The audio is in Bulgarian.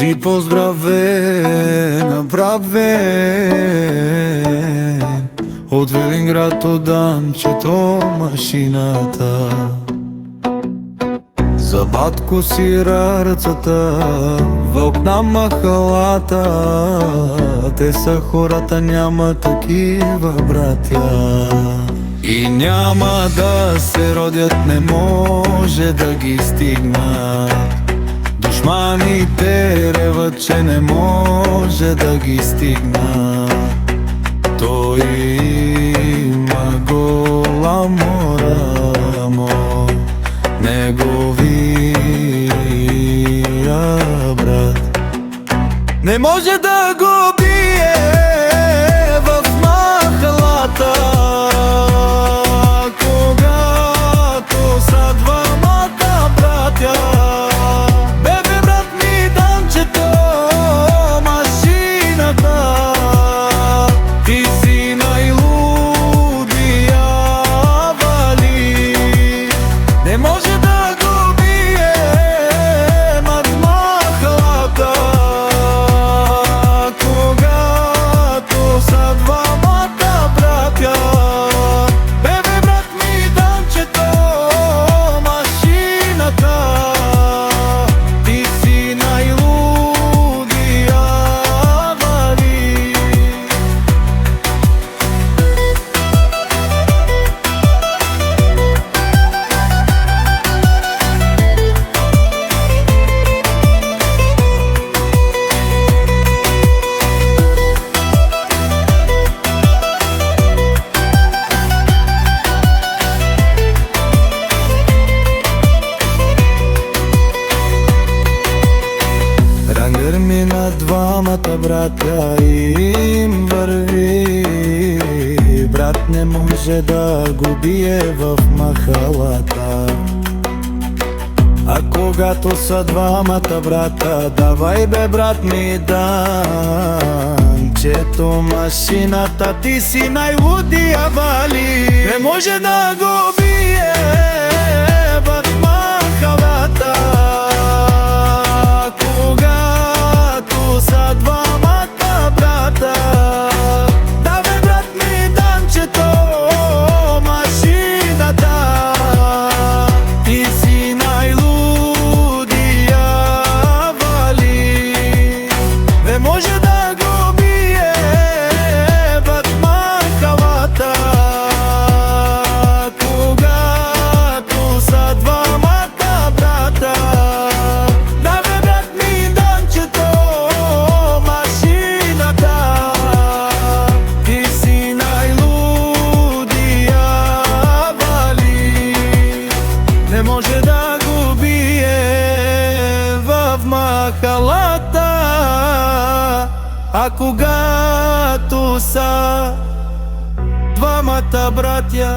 Кажи поздравен, направен от Велинград, от Данчето машината. За батко си рърцата, вълк на махалата. Те са хората, няма такива братя. И няма да се родят, не може да ги стигнат. Душманите реват, че не може да ги стигнат. Той има голямо рамо, неговия брат не може да го бие в махалата. Когато са двамата братя, бебе брат ми Данчето машината, ти си най-лудия вали. Не може да го бие над махалата. Когато са двамата братя, бебе брат ми Данчето машината, ти си най-лудия вали. Рангър ми на двамата братя им върви. Брат не може да го бие в махалата. А когато са двамата брата, давай бе брат ми Данчето машината, ти си най-лудия вали. Не може да го бие в махалата. Когато са двамата брата, да бе брат ми Данчето машината, ти си най-лудия вали. Не може да го бие в махалата. Когато са двамата брата, да бе брат ми Данчето машината, ти си най-лудия вали. Не може да го бие в махалата. А когато са двамата братя,